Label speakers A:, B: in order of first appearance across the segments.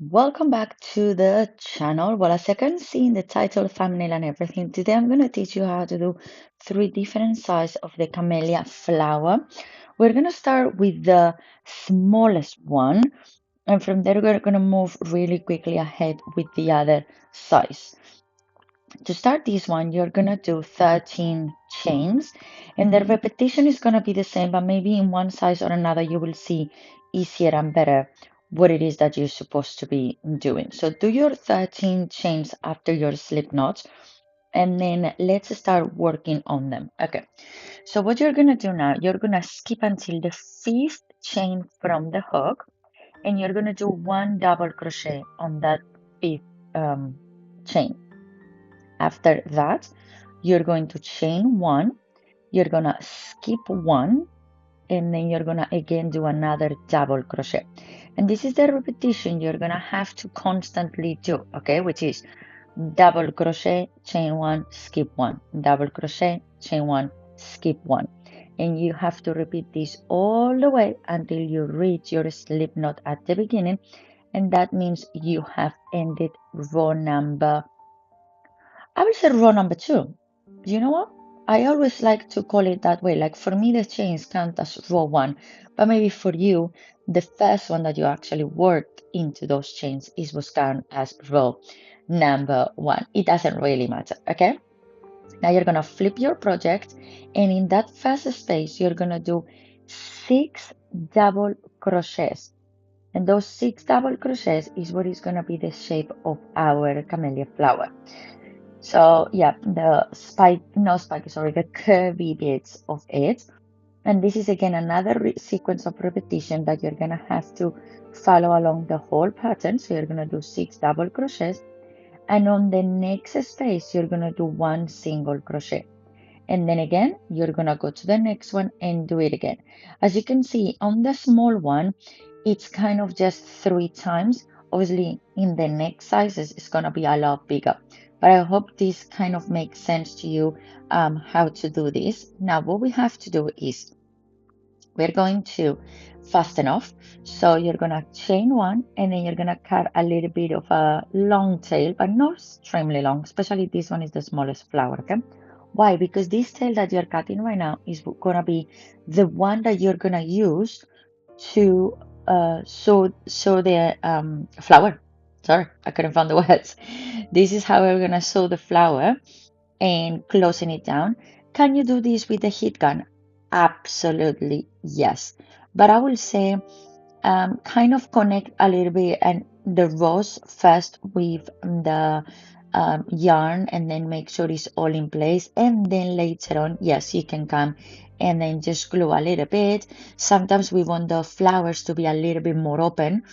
A: Welcome back to the channel. Well, as you can see in the title, thumbnail, and everything, today I'm going to teach you how to do three different sizes of the camellia flower. We're going to start with the smallest one, and from there we're going to move really quickly ahead with the other size. To start this one, you're going to do 13 chains, and the repetition is going to be the same, but maybe in one size or another you will see easier and better what it is that you're supposed to be doing. So do your 13 chains after your slip knots, and then let's start working on them. Okay, so what you're going to do now, you're going to skip until the fifth chain from the hook, and you're going to do one double crochet on that fifth chain. After that, you're going to chain one, you're gonna skip one, and then you're gonna again do another double crochet. And this is the repetition you're gonna have to constantly do, okay? Which is double crochet, chain one, skip one, double crochet, chain one, skip one. And you have to repeat this all the way until you reach your slip knot at the beginning, and that means you have ended row number, I will say row number two. You know what? I always like to call it that way. Like for me, the chains count as row one, but maybe for you, the first one that you actually worked into those chains is was count as row number one. It doesn't really matter. Okay. Now you're gonna flip your project, and in that first space, you're gonna do six double crochets. And those six double crochets is what is gonna be the shape of our camellia flower. So yeah, the spike, no spike, sorry, the curvy bits of it. And this is again another sequence of repetition that you're gonna have to follow along the whole pattern. So you're gonna do six double crochets, and on the next space, you're gonna do one single crochet. And then again, you're gonna go to the next one and do it again. As you can see on the small one, it's kind of just three times. Obviously, in the next sizes, it's gonna be a lot bigger. But I hope this kind of makes sense to you, how to do this. Now, what we have to do is we're going to fasten off. So you're gonna chain one, and then you're gonna cut a little bit of a long tail, but not extremely long, especially this one is the smallest flower, okay? Why? Because this tail that you're cutting right now is gonna be the one that you're gonna use to sew the flower. Sorry, I couldn't find the words. This is how we're gonna sew the flower and closing it down. Can you do this with a heat gun? Absolutely yes. But I will say kind of connect a little bit and the rows first with the yarn, and then make sure it's all in place, and then later on, yes, you can come and then just glue a little bit. Sometimes we want the flowers to be a little bit more open,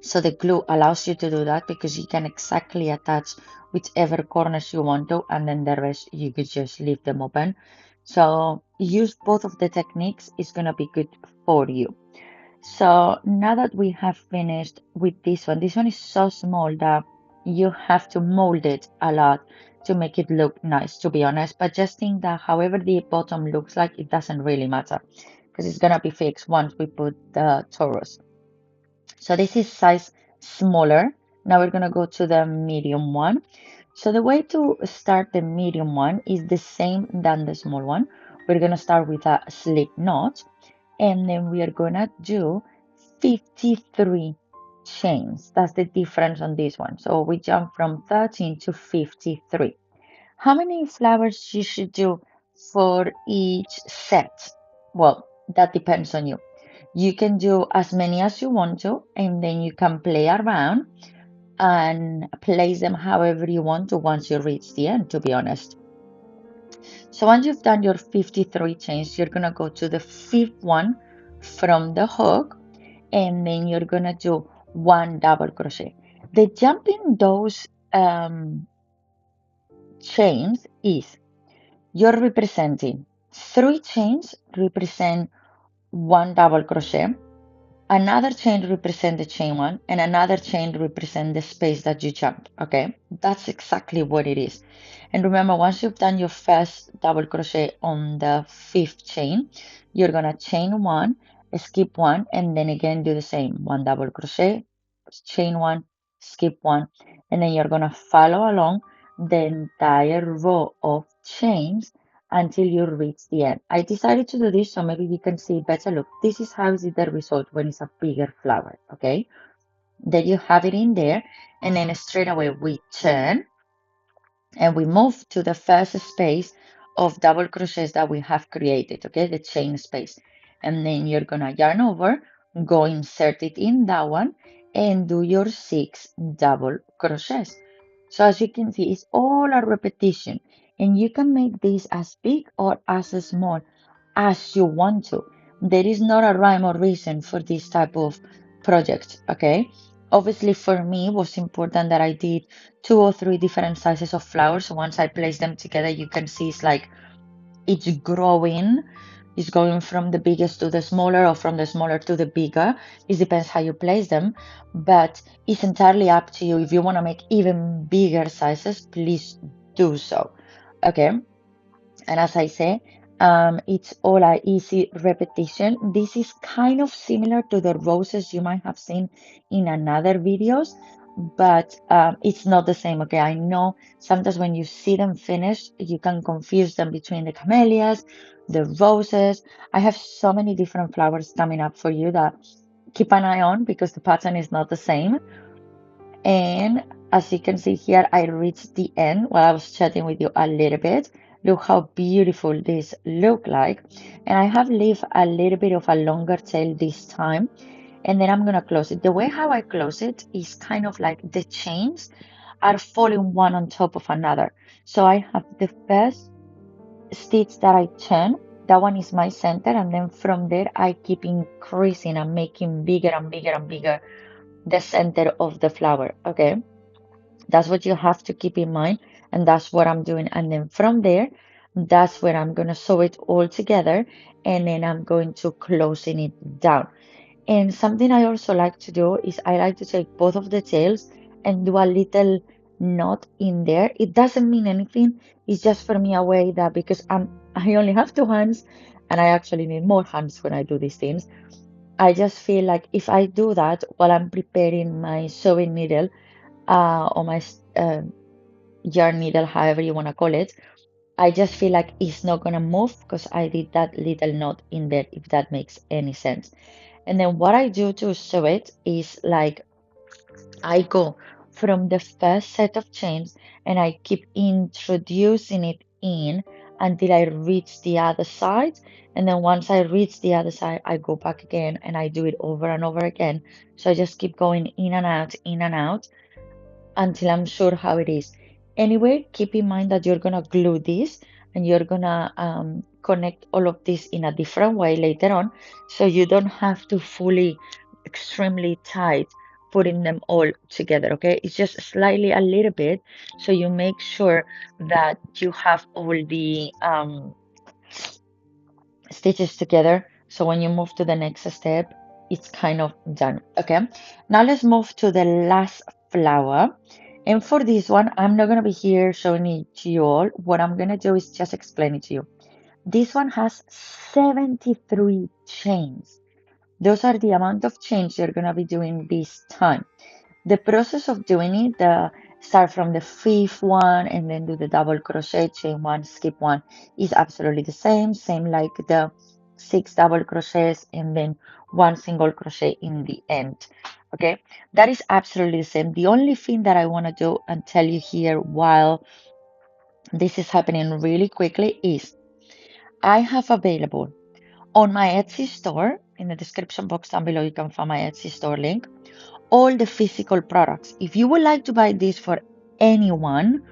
A: so the glue allows you to do that because you can exactly attach whichever corners you want to, and then the rest you could just leave them open. So use both of the techniques, is gonna be good for you. So now that we have finished with this one is so small that you have to mold it a lot to make it look nice, to be honest. But just think that however the bottom looks like, it doesn't really matter because it's gonna be fixed once we put the Taurus. So this is size smaller. Now we're gonna go to the medium one. So the way to start the medium one is the same than the small one. We're gonna start with a slip knot, and then we are gonna do 53 chains. That's the difference on this one. So we jump from 13 to 53. How many flowers you should do for each set? Well, that depends on you. You can do as many as you want to, and then you can play around and place them however you want to once you reach the end, to be honest. So once you've done your 53 chains, you're gonna go to the fifth one from the hook, and then you're gonna do one double crochet. The jump in those chains is you're representing three chains represent one double crochet, another chain represent the chain one, and another chain represent the space that you jumped. Okay, that's exactly what it is. And remember, once you've done your first double crochet on the fifth chain, you're gonna chain one, skip one, and then again do the same, one double crochet, chain one, skip one, and then you're gonna follow along the entire row of chains until you reach the end. I decided to do this so maybe you can see better. Look, this is how is the result when it's a bigger flower, okay? Then you have it in there, and then straight away we turn and we move to the first space of double crochets that we have created, okay, the chain space. And then you're gonna yarn over, go insert it in that one, and do your 6 double crochets. So as you can see, it's all a repetition, and you can make this as big or as small as you want to. There is not a rhyme or reason for this type of project, okay? Obviously, for me, it was important that I did 2 or 3 different sizes of flowers. So once I place them together, you can see it's like it's growing. It's going from the biggest to the smaller or from the smaller to the bigger. It depends how you place them, but it's entirely up to you. If you want to make even bigger sizes, please do so. Okay. And as I say, it's all a easy repetition. This is kind of similar to the roses you might have seen in another videos, but it's not the same. Okay, I know sometimes when you see them finished, you can confuse them between the camellias, the roses. I have so many different flowers coming up for you that keep an eye on because the pattern is not the same. And as you can see here, I reached the end while I was chatting with you a little bit. Look how beautiful this look like. And I have left a little bit of a longer tail this time. And then I'm gonna close it. The way how I close it is kind of like the chains are falling one on top of another. So I have the first stitch that I turn, that one is my center, and then from there I keep increasing and making bigger and bigger and bigger the center of the flower. Okay, that's what you have to keep in mind, and that's what I'm doing. And then from there, that's where I'm gonna sew it all together, and then I'm going to closing it down. And something I also like to do is I like to take both of the tails and do a little knot in there. It doesn't mean anything. It's just for me a way that because I only have 2 hands and I actually need more hands when I do these things. I just feel like if I do that while I'm preparing my sewing needle or my yarn needle, however you want to call it, I just feel like it's not gonna move because I did that little knot in there, if that makes any sense. And then what I do to sew it is like I go from the first set of chains and I keep introducing it in until I reach the other side. And then once I reach the other side, I go back again and I do it over and over again. So I just keep going in and out until I'm sure how it is. Anyway, keep in mind that you're gonna glue this and you're gonna connect all of this in a different way later on, so you don't have to fully extremely tight putting them all together. Okay, it's just slightly a little bit, so you make sure that you have all the stitches together. So when you move to the next step, it's kind of done. Okay, now let's move to the last flower. And for this one, I'm not going to be here showing it to you all. What I'm going to do is just explain it to you. This one has 73 chains. Those are the amount of chains you're going to be doing this time. The process of doing it, start from the fifth one and then do the double crochet, chain one, skip one, is absolutely the same. Same like the 6 double crochets and then 1 single crochet in the end. Okay, that is absolutely the same. The only thing that I want to do and tell you here while this is happening really quickly is I have available on my Etsy store, in the description box down below, you can find my Etsy store link, all the physical products. If you would like to buy this for anyone,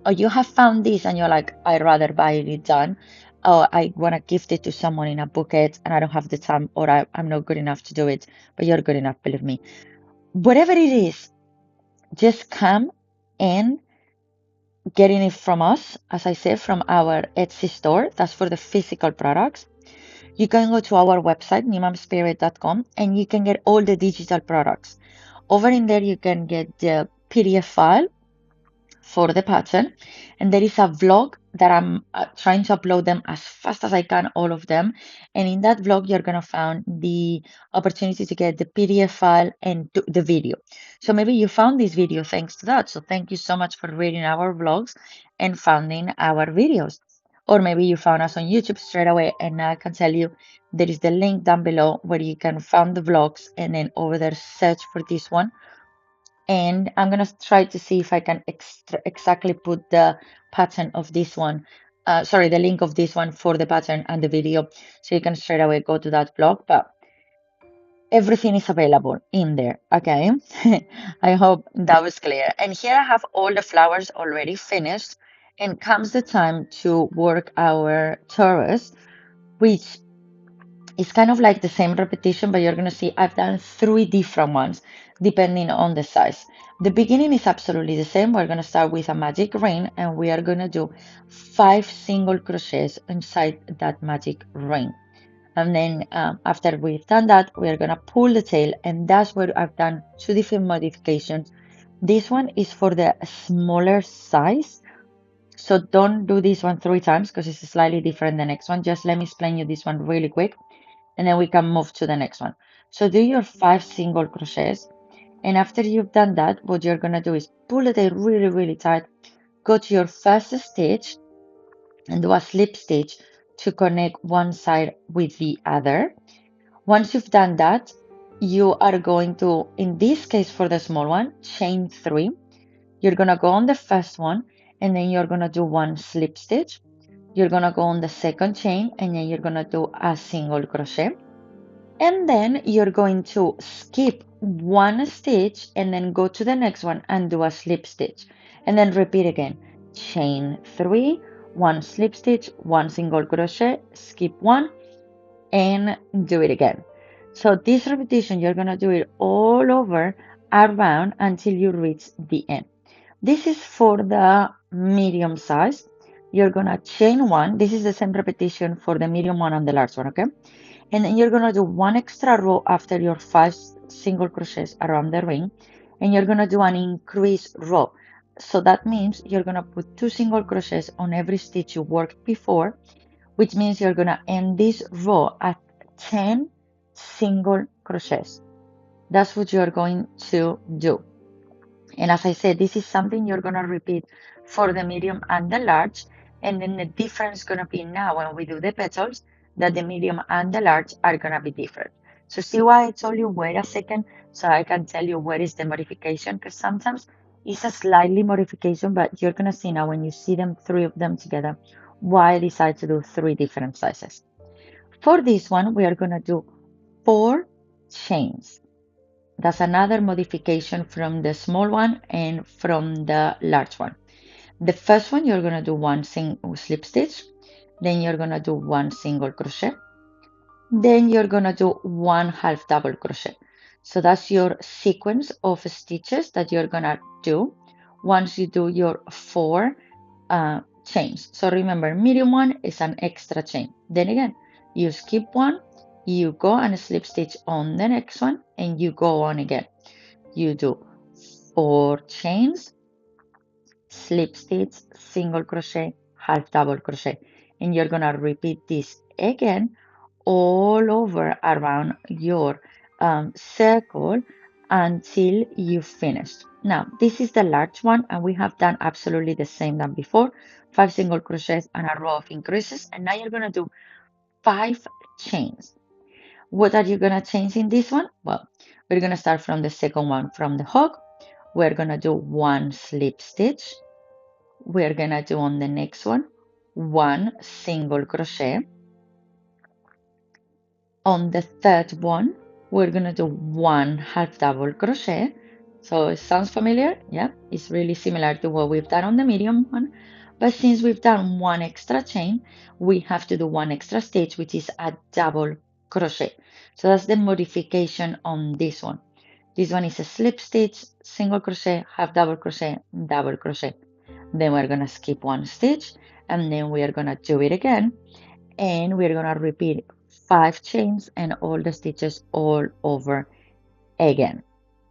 A: or you have found this and you're like, I'd rather buy it done, or I want to gift it to someone in a bouquet and I don't have the time, or I'm not good enough to do it, but you're good enough, believe me. Whatever it is, just come and getting it from us, as I said, from our Etsy store. That's for the physical products. You can go to our website, nimamspirit.com, and you can get all the digital products. Over in there, you can get the PDF file for the pattern, and there is a vlog that I'm trying to upload them as fast as I can, all of them. And in that vlog, you're gonna find the opportunity to get the PDF file and the video. So maybe you found this video thanks to that. So thank you so much for reading our vlogs and finding our videos. Or maybe you found us on YouTube straight away, and I can tell you there is the link down below where you can find the vlogs, and then over there search for this one. And I'm gonna try to see if I can exactly put the pattern of this one, sorry, the link of this one for the pattern and the video, so you can straight away go to that blog. But everything is available in there, okay? I hope that was clear. And here I have all the flowers already finished, and comes the time to work our torus, which it's kind of like the same repetition, but you're going to see I've done three different ones depending on the size. The beginning is absolutely the same. We're going to start with a magic ring, and we are going to do 5 single crochets inside that magic ring. And then after we've done that, we are going to pull the tail, and that's where I've done two different modifications. This one is for the smaller size. So don't do this one 3 times because it's slightly different than the next one. Just let me explain you this one really quick, and then we can move to the next one. So do your 5 single crochets, and after you've done that, what you're gonna do is pull it really, really tight, go to your first stitch and do a slip stitch to connect one side with the other. Once you've done that, you are going to, in this case for the small one, chain 3. You're gonna go on the first one, and then you're gonna do one slip stitch. You're gonna go on the second chain, and then you're gonna do a single crochet. And then you're going to skip one stitch and then go to the next one and do a slip stitch. And then repeat again. Chain 3, one slip stitch, one single crochet, skip one, and do it again. So this repetition, you're going to do it all over around until you reach the end. This is for the medium size. You're going to chain one. This is the same repetition for the medium one and the large one, okay? And then you're gonna do one extra row after your 5 single crochets around the ring, and you're gonna do an increase row. So that means you're gonna put 2 single crochets on every stitch you worked before, which means you're gonna end this row at 10 single crochets. That's what you're going to do. And as I said, this is something you're gonna repeat for the medium and the large. And then the difference is gonna be now when we do the petals, that the medium and the large are gonna be different. So see why I told you wait a second so I can tell you where is the modification, because sometimes it's a slightly modification, but you're gonna see now when you see them, 3 of them together, why I decided to do 3 different sizes. For this one, we are gonna do 4 chains. That's another modification from the small one and from the large one. The first one, you're going to do one single slip stitch, then you're going to do one single crochet, then you're going to do one half double crochet. So that's your sequence of stitches that you're going to do once you do your 4 chains. So remember, medium one is an extra chain. Then again, you skip one, you go and slip stitch on the next one, and you go on again. You do 4 chains, slip stitch, single crochet, half double crochet, and you're gonna repeat this again all over around your circle until you finished. Now this is the large one, and we have done absolutely the same than before. 5 single crochets and a row of increases, and now you're gonna do 5 chains. What are you gonna change in this one? Well, we're gonna start from the second one, from the hook. We're gonna do one slip stitch. We're gonna do on the next one one single crochet. On the third one, we're gonna do one half double crochet. So it sounds familiar? Yeah, it's really similar to what we've done on the medium one. But since we've done one extra chain, we have to do one extra stitch, which is a double crochet. So that's the modification on this one. This one is a slip stitch, single crochet, half double crochet, double crochet. Then we're gonna skip one stitch, and then we are gonna do it again, and we're gonna repeat 5 chains and all the stitches all over again.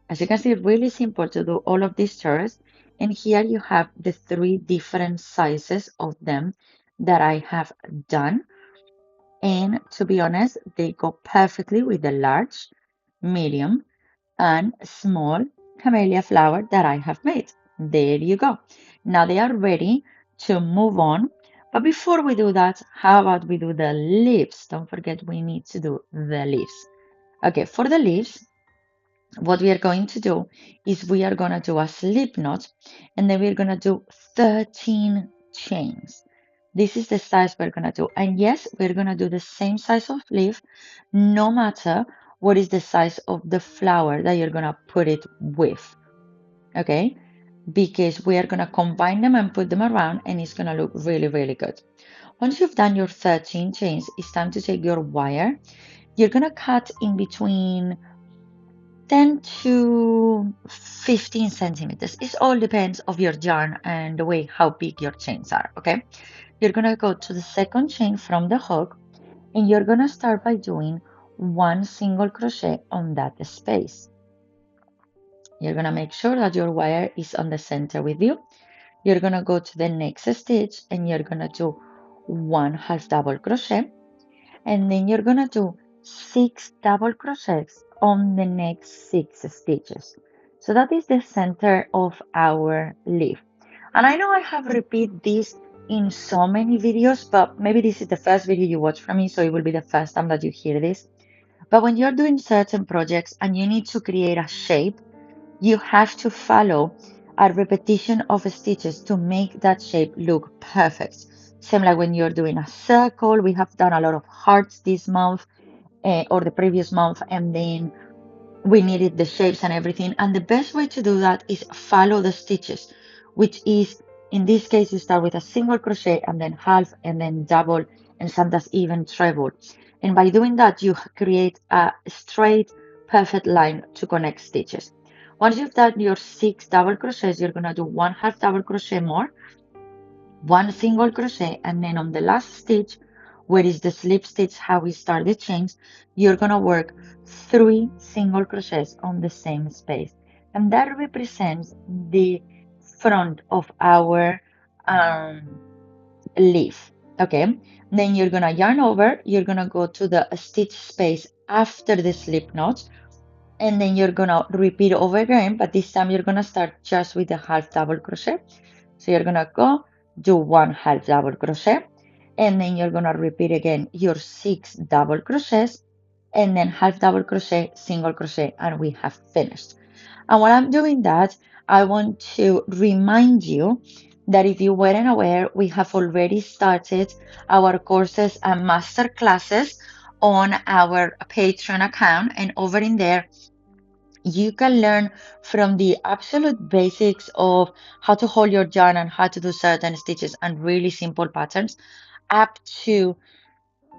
A: As you can see, really simple to do all of these chores, And here you have the three different sizes of them that I have done. And to be honest, they go perfectly with the large, medium, and small camellia flower that I have made. There you go. Now they are ready to move on. But before we do that, how about we do the leaves? Don't forget we need to do the leaves. Okay, for the leaves, what we are going to do is we are going to do a slip knot and then we're going to do 13 chains. This is the size we're going to do. And yes, we're going to do the same size of leaf, no matter what is the size of the flower that you're going to put it with. Okay? Because we are going to combine them and put them around and it's going to look really, really good. Once you've done your 13 chains, it's time to take your wire. You're going to cut in between 10 to 15 centimeters. It all depends of your yarn and the way how big your chains are, okay? You're gonna go to the second chain from the hook and you're gonna start by doing one single crochet on that space. You're gonna make sure that your wire is on the center with you. You're gonna go to the next stitch and you're gonna do one half double crochet and then you're gonna do 6 double crochets on the next 6 stitches. So that is the center of our leaf. And I know I have repeated this in so many videos, but maybe this is the first video you watch from me, so it will be the first time that you hear this. But when you're doing certain projects and you need to create a shape, you have to follow a repetition of stitches to make that shape look perfect. Same like when you're doing a circle, we have done a lot of hearts this month or the previous month, and then we needed the shapes and everything. And the best way to do that is follow the stitches, which is in this case, you start with a single crochet and then half and then double and sometimes even treble. And by doing that, you create a straight, perfect line to connect stitches. Once you've done your 6 double crochets, you're going to do one half double crochet more, one single crochet, and then on the last stitch, where is the slip stitch, how we start the chains, you're going to work 3 single crochets on the same space. And that represents the front of our leaf. Okay, then you're going to yarn over, you're going to go to the stitch space after the slip knot, and then you're going to repeat over again, but this time you're going to start just with the half double crochet. So you're gonna go do one half double crochet and then you're gonna repeat again your 6 double crochets and then half double crochet, single crochet, and we have finished. And while I'm doing that, I want to remind you that if you weren't aware, we have already started our courses and master classes on our Patreon account, and over in there you can learn from the absolute basics of how to hold your yarn and how to do certain stitches and really simple patterns up to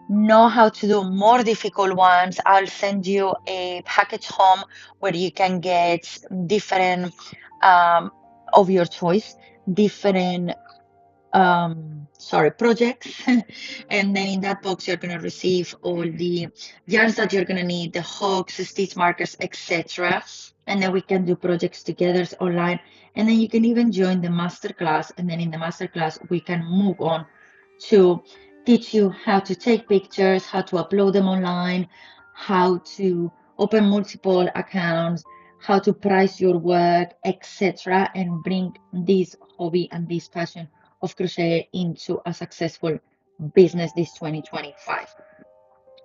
A: know how to do more difficult ones. I'll send you a package home where you can get different um, of your choice, different projects. And then in that box, you're going to receive all the yarns that you're going to need, the hooks, stitch markers, etc. And then we can do projects together online. And then you can even join the masterclass. And then in the masterclass, we can move on to teach you how to take pictures, how to upload them online, how to open multiple accounts, how to price your work, etc., and bring this hobby and this passion of crochet into a successful business this 2025.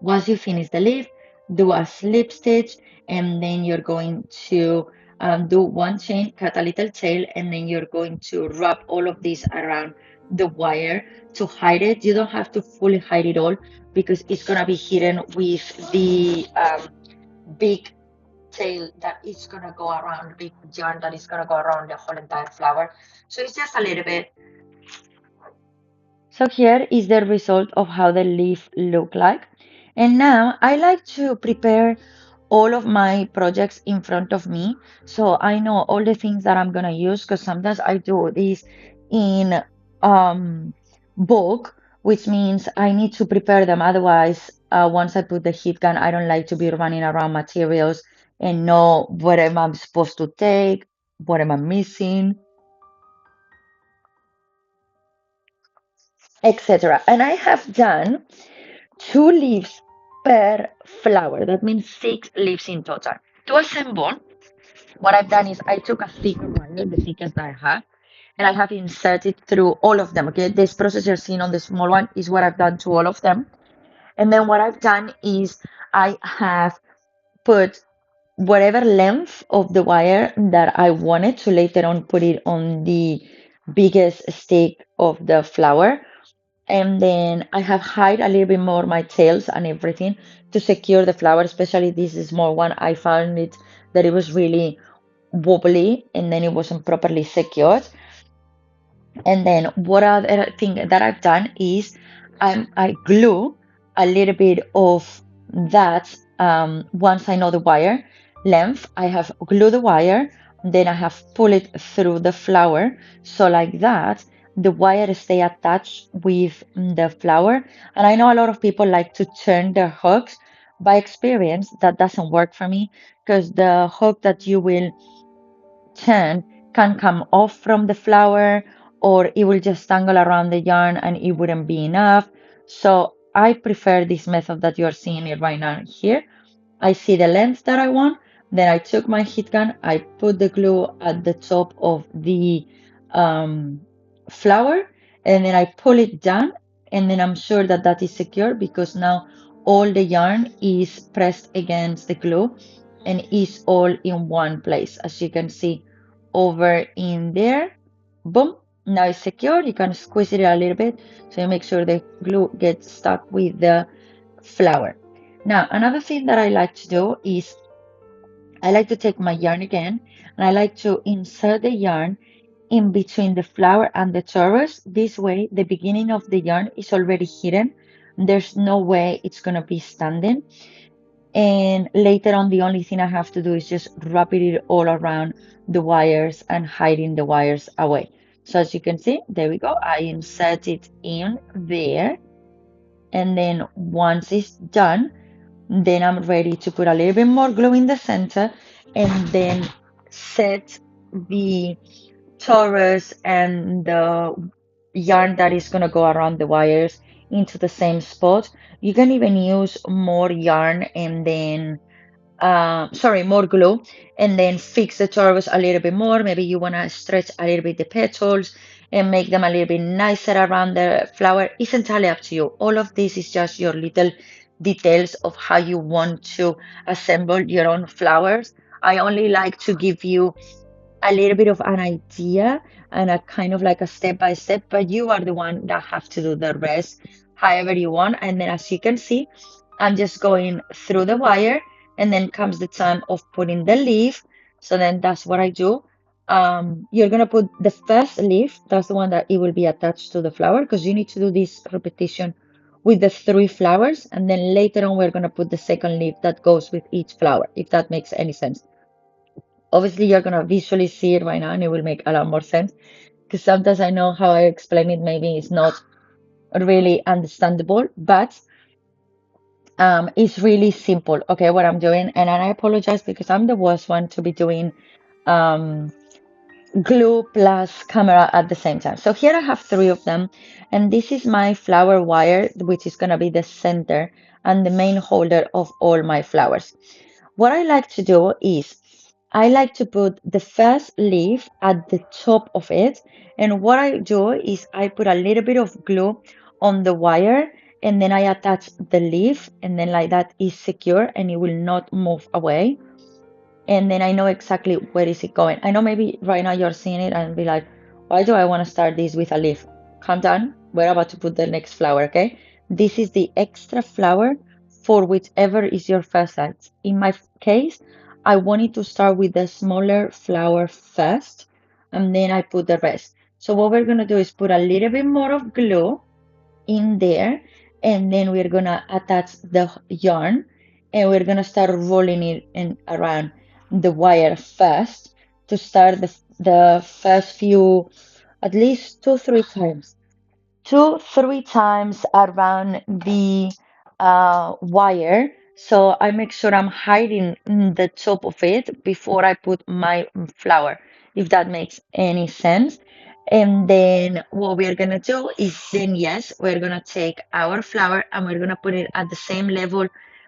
A: Once you finish the leaf, do a slip stitch, and then you're going to do one chain, cut a little tail, and then you're going to wrap all of this around the wire to hide it. You don't have to fully hide it all because it's gonna be hidden with the big tail that is gonna go around, big yarn that is gonna go around the whole entire flower. So it's just a little bit. So here is the result of how the leaf look like. And now I like to prepare all of my projects in front of me. So I know all the things that I'm gonna use because sometimes I do this in bulk, which means I need to prepare them. Otherwise, once I put the heat gun, I don't like to be running around materials and know what am I supposed to take, what am I missing. etc. And I have done 2 leaves per flower. That means 6 leaves in total. To assemble, what I've done is I took a thicker wire, the thickest that I have, and I have inserted through all of them. Okay, this process you're seeing on the small one is what I've done to all of them. And then what I've done is I have put whatever length of the wire that I wanted to later on put it on the biggest stick of the flower. And then I have hide a little bit more my tails and everything to secure the flower, especially this small one. I found it that it was really wobbly and then it wasn't properly secured. And then what other thing that I've done is I glue a little bit of that once I know the wire length, I have glue the wire, then I have pull it through the flower. So like that, the wire stay attached with the flower. And I know a lot of people like to turn their hooks. By experience, that doesn't work for me because the hook that you will turn can come off from the flower or it will just tangle around the yarn and it wouldn't be enough. So I prefer this method that you're seeing it right now here. I see the length that I want. Then I took my heat gun, I put the glue at the top of the um, flower, and then I pull it down, and then I'm sure that that is secure because now all the yarn is pressed against the glue and is all in one place. As you can see over in there, boom, now it's secure. You can squeeze it a little bit so you make sure the glue gets stuck with the flower. Now, another thing that I like to do is I like to take my yarn again and I like to insert the yarn in between the flower and the torus. This way, the beginning of the yarn is already hidden. There's no way it's going to be standing. And later on, the only thing I have to do is just wrap it all around the wires and hiding the wires away. So as you can see, there we go. I insert it in there. And then once it's done, then I'm ready to put a little bit more glue in the center and then set the torus and the yarn that is going to go around the wires into the same spot. You can even use more yarn and then sorry, more glue, and then fix the torus a little bit more. Maybe you want to stretch a little bit the petals and make them a little bit nicer around the flower. It's entirely up to you. All of this is just your little details of how you want to assemble your own flowers. I only like to give you a little bit of an idea and a kind of like a step by step, but you are the one that have to do the rest however you want. And then as you can see, I'm just going through the wire and then comes the time of putting the leaf. So then that's what I do. You're gonna put the first leaf, that's the one that it will be attached to the flower because you need to do this repetition with the 3 flowers, and then later on we're gonna put the second leaf that goes with each flower, if that makes any sense. Obviously, you're gonna visually see it right now, and it will make a lot more sense. Because sometimes I know how I explain it, maybe it's not really understandable, but it's really simple. Okay, what I'm doing, and I apologize because I'm the worst one to be doing um, glue plus camera at the same time. So here I have 3 of them, and this is my flower wire, which is gonna be the center and the main holder of all my flowers. What I like to do is I like to put the first leaf at the top of it. And what I do is I put a little bit of glue on the wire and then I attach the leaf and then like that is secure and it will not move away. And then I know exactly where is it going. I know maybe right now you're seeing it and be like, why do I want to start this with a leaf? Calm down. We're about to put the next flower, okay? This is the extra flower for whichever is your first size. In my case, I wanted to start with the smaller flower first, and then I put the rest. So what we're gonna do is put a little bit more of glue in there, and then we're gonna attach the yarn and we're gonna start rolling it in around the wire first to start the first few, at least 2 3 times, 2 3 times around the wire. So I make sure I'm hiding the top of it before I put my flower, if that makes any sense. And then what we're gonna do is then yes, we're gonna take our flower and we're gonna put it at the same level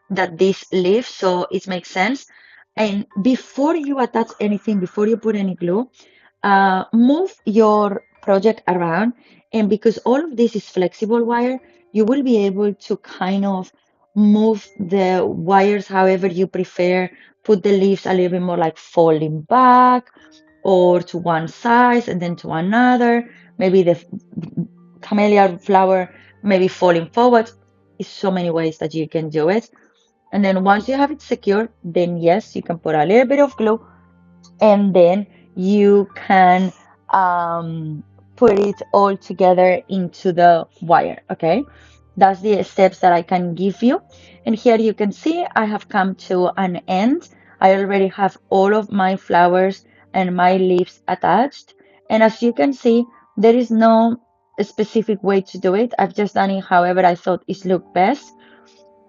A: that this leaf, so it makes sense. And before you attach anything, before you put any glue, move your project around. And because all of this is flexible wire, you will be able to kind of move the wires however you prefer, put the leaves a little bit more like folding back or to one side and then to another. Maybe the camellia flower maybe falling forward. Is so many ways that you can do it. And then once you have it secured, then yes, you can put a little bit of glue and then you can put it all together into the wire. Okay, that's the steps that I can give you. And here you can see I have come to an end. I already have all of my flowers and my leaves attached, and as you can see, there is no specific way to do it. I've just done it however I thought it looked best.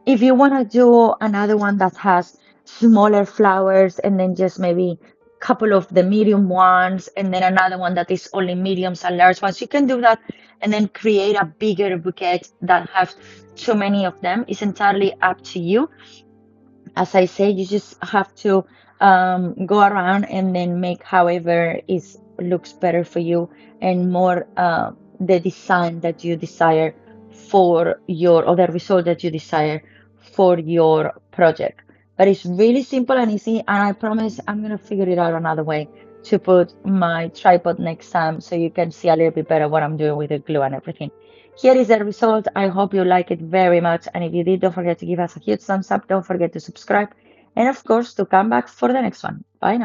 A: If you want to do another one that has smaller flowers and then just maybe a couple of the medium ones and then another one that is only mediums and large ones, you can do that and then create a bigger bouquet that has too many of them. It's entirely up to you. As I say, you just have to go around and then make however is looks better for you and more the design that you desire for your or the result that you desire for your project. But it's really simple and easy, and I promise I'm gonna figure it out another way to put my tripod next time so you can see a little bit better what I'm doing with the glue and everything. Here is the result. I hope you like it very much. And if you did, don't forget to give us a huge thumbs up. Don't forget to subscribe. And of course, to come back for the next one. Bye now.